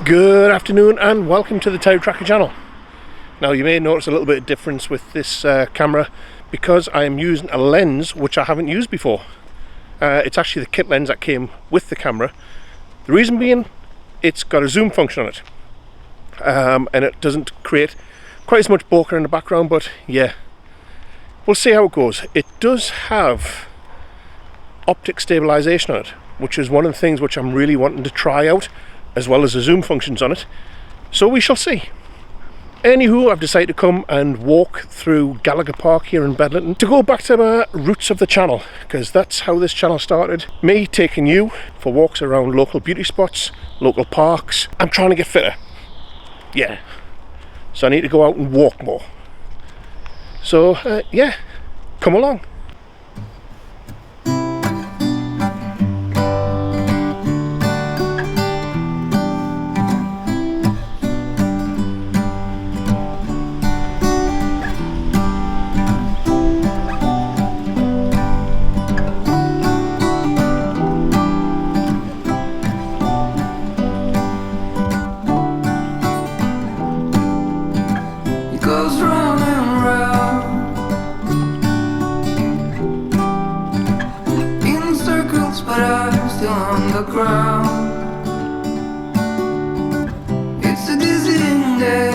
Good afternoon and welcome to the Tire Tracker channel. Now you may notice a little bit of difference with this camera because I am using a lens which I haven't used before. It's actually the kit lens that came with the camera. The reason being, it's got a zoom function on it, and it doesn't create quite as much bokeh in the background, but yeah, we'll see how it goes. It does have optic stabilization on it, which is one of the things which I'm really wanting to try out, as well as the zoom functions on it, so we shall see. Anywho, I've decided to come and walk through Gallagher Park here in Bedlington to go back to my roots of the channel, because that's how this channel started. Me taking you for walks around local beauty spots, local parks. I'm trying to get fitter, yeah, so I need to go out and walk more. So yeah, come along. It's a dizzying day.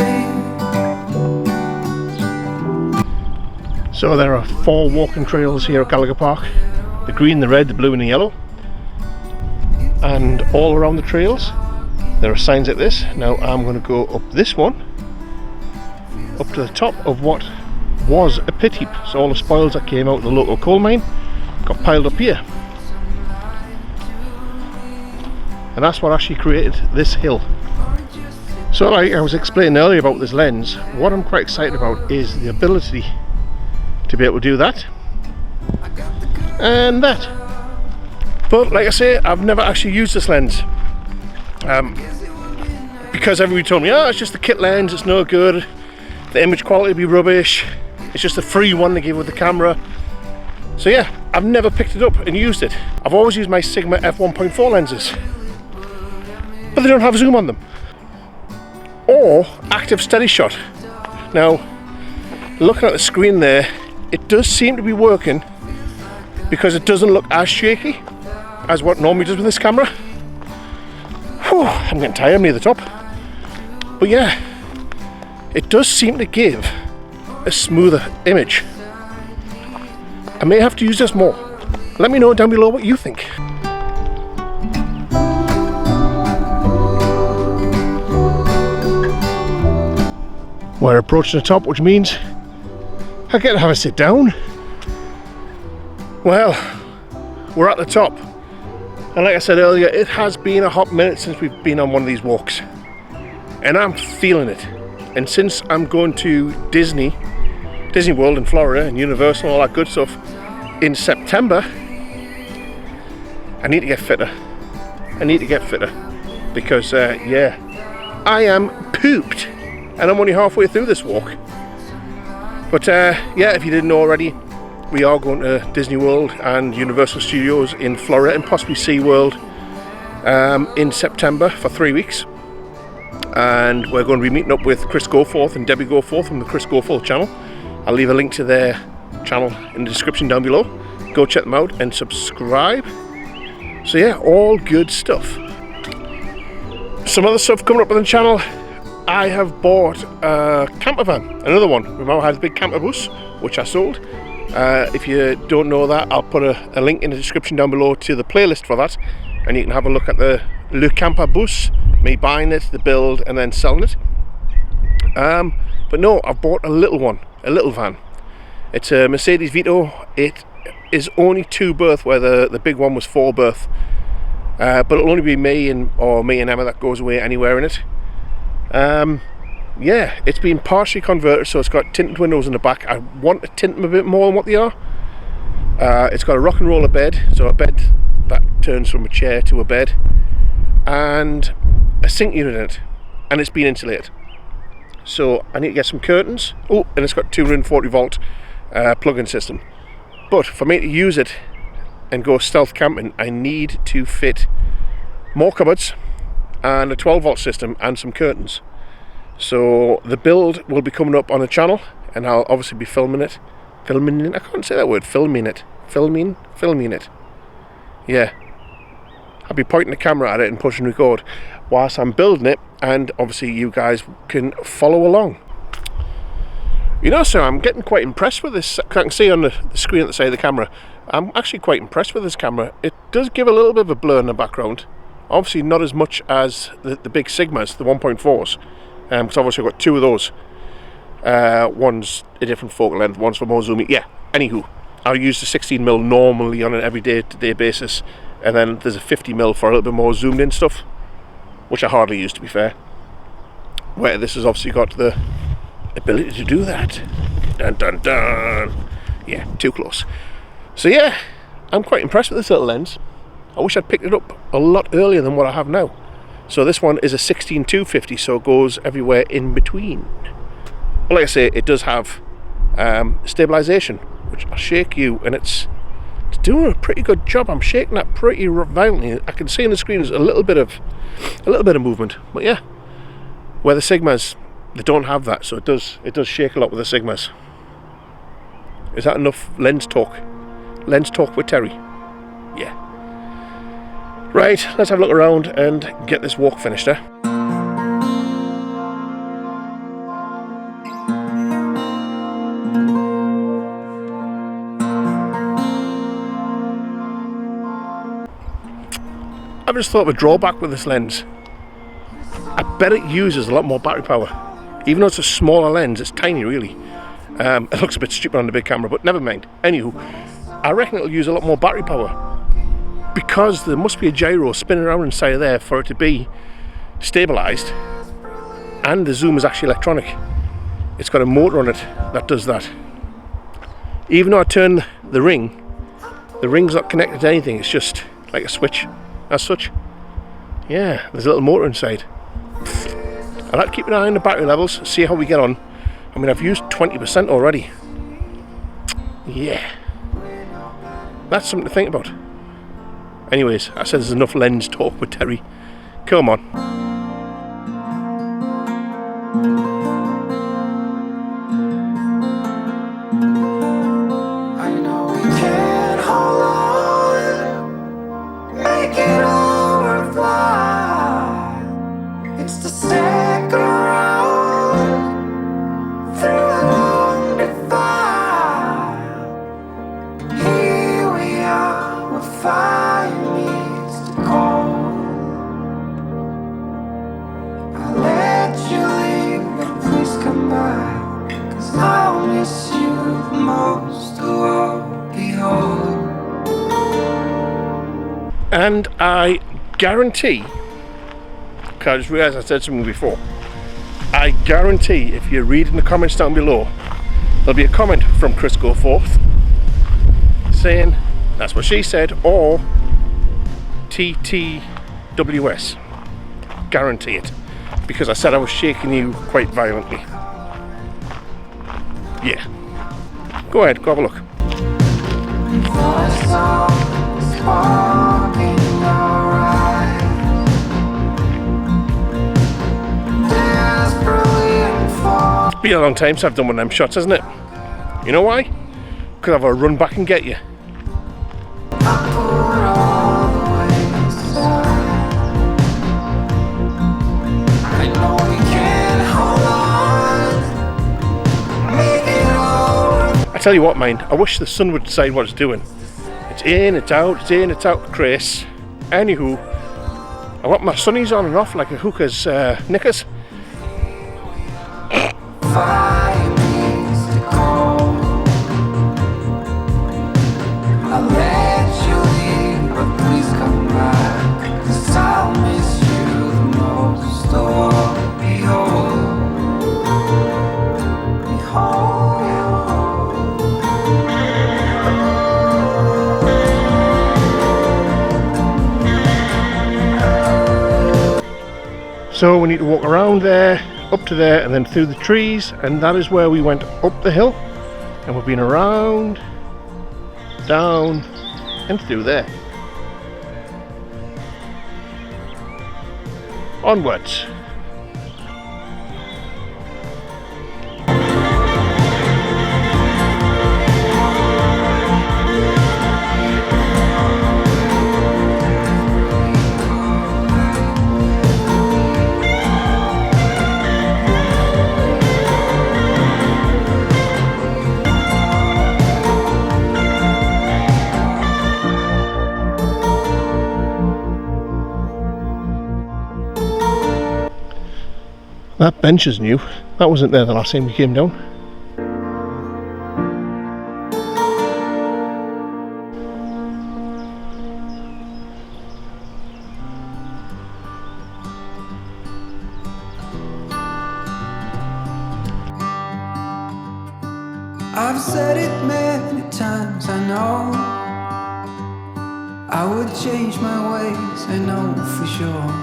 So there are 4 walking trails here at Gallagher Park: the green, the red, the blue and the yellow. And all around the trails there are signs like this. Now I'm going to go up this one, up to the top of what was a pit heap. So all the spoils that came out of the local coal mine got piled up here. And that's what actually created this hill. So like I was explaining earlier about this lens, what I'm quite excited about is the ability to be able to do that and that. But like I say, I've never actually used this lens, because everybody told me, oh, it's just a kit lens, it's no good, the image quality will be rubbish, it's just a free one to give with the camera. So yeah, I've never picked it up and used it. I've always used my Sigma f1.4 lenses, but they don't have zoom on them or active steady shot. Now looking at the screen there, it does seem to be working because it doesn't look as shaky as what normally does with this camera. Whew, I'm getting tired near the top, but yeah, it does seem to give a smoother image. I may have to use this more. Let me know down below what you think. We're approaching the top, which means I get to have a sit down. Well, we're at the top, and like I said earlier, it has been a hot minute since we've been on one of these walks, and I'm feeling it. And since I'm going to Disney World in Florida and Universal and all that good stuff in September, I need to get fitter. Because yeah, I am pooped. And I'm only halfway through this walk. But yeah, if you didn't know already, we are going to Disney World and Universal Studios in Florida and possibly SeaWorld in September for 3 weeks. And we're going to be meeting up with Chris Goforth and Debbie Goforth from the Chris Goforth channel. I'll leave a link to their channel in the description down below. Go check them out and subscribe. So yeah, all good stuff. Some other stuff coming up on the channel. I have bought a camper van, another one. Remember I had a big camper bus, which I sold. If you don't know that, I'll put a link in the description down below to the playlist for that, and you can have a look at the Le Camper Bus, me buying it, the build, and then selling it. But no, I've bought a little one, a little van. It's a Mercedes Vito. It is only 2 berth, where the big one was 4 berth. But it'll only be me and Emma that goes away anywhere in it. Yeah, it's been partially converted, so it's got tinted windows in the back. I want to tint them a bit more than what they are. It's got a rock and roller bed, so a bed that turns from a chair to a bed, and a sink unit in it, and it's been insulated. So I need to get some curtains. Oh, and it's got 240 volt plug-in system. But for me to use it and go stealth camping, I need to fit more cupboards and a 12-volt system and some curtains. So the build will be coming up on the channel, and I'll obviously be filming it. I can't say that word. Filming it. Yeah. I'll be pointing the camera at it and pushing record whilst I'm building it, and obviously you guys can follow along. You know, so I'm getting quite impressed with this. I can see on the screen at the side of the camera, I'm actually quite impressed with this camera. It does give a little bit of a blur in the background. Obviously not as much as the big Sigmas, the 1.4s, because obviously I've got two of those. One's a different focal length, one's for more zoomy. Yeah, anywho, I'll use the 16mm normally on an everyday-to-day basis, and then there's a 50mm for a little bit more zoomed in stuff, which I hardly use, to be fair. Where this has obviously got the ability to do that. Dun dun dun. Yeah, too close. So yeah, I'm quite impressed with this little lens. I wish I'd picked it up a lot earlier than what I have now. So this one is a 16-250, so it goes everywhere in between. But like I say, it does have stabilization, which I'll shake you, and it's doing a pretty good job. I'm shaking that pretty violently. I can see on the screen there's a little bit of movement, but yeah, where the Sigmas, they don't have that, so it does shake a lot with the Sigmas. Is that enough lens talk? Lens talk with Terry. Yeah. Right, let's have a look around and get this walk finished, eh? I've just thought of a drawback with this lens. I bet it uses a lot more battery power. Even though it's a smaller lens, it's tiny really. It looks a bit stupid on the big camera, but never mind. Anywho, I reckon it'll use a lot more battery power, because there must be a gyro spinning around inside of there for it to be stabilised, and the zoom is actually electronic. It's got a motor on it that does that. Even though I turn the ring's not connected to anything, it's just like a switch as such. Yeah, there's a little motor inside. I'll have to keep an eye on the battery levels, see how we get on. I mean, I've used 20% already. Yeah, that's something to think about. Anyways, I said there's enough lens talk with Terry. Come on. I know we can't hold on, make it all worthwhile. It's the second round through the long defile. Here we are, we're fire meets the cold. I'll let you leave, but please come back, 'cause I'll miss you the most of all. Behold. And I guarantee, because I just realised I said something before, I guarantee if you read in the comments down below, there'll be a comment from Chris Goforth saying that's what she said, or TTWS. Guarantee it, because I said I was shaking you quite violently. Yeah. Go ahead, go have a look. It's been a long time since I've done one of them shots, hasn't it? You know why? Because I've got to run back and get you. I tell you what, mind, I wish the sun would decide what it's doing. It's in, it's out, Chris. Anywho, I got my sunnies on and off like a hooker's knickers. So we need to walk around there, up to there, and then through the trees, and that is where we went up the hill, and we've been around, down, and through there. onwards. That bench is new. That wasn't there the last time we came down. I've said it many times, I know I would change my ways, I know for sure.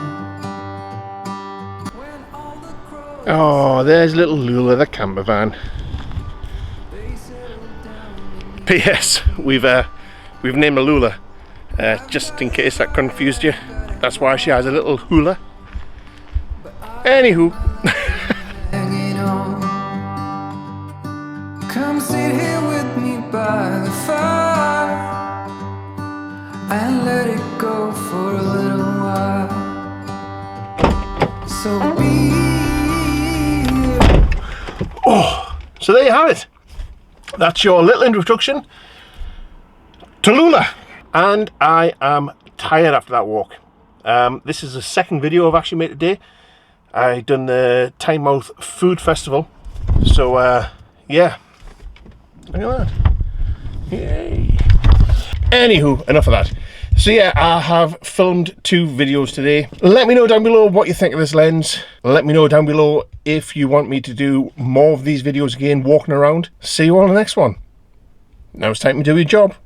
Oh, there's little Lula the camper van. P.S. We've named her Lula, just in case that confused you. That's why she has a little hula. Anywho. Come sit here with me by the fire and let it go for a little while. So be. Oh, so there you have it. That's your little introduction to Lula. And I am tired after that walk. This is the second video I've actually made today. I done the Tynemouth Food Festival. So yeah. Look at that. Yay. Anywho, enough of that. So yeah, I have filmed 2 videos today. Let me know down below what you think of this lens. Let me know down below if you want me to do more of these videos again, walking around. See you on the next one. Now it's time to do your job.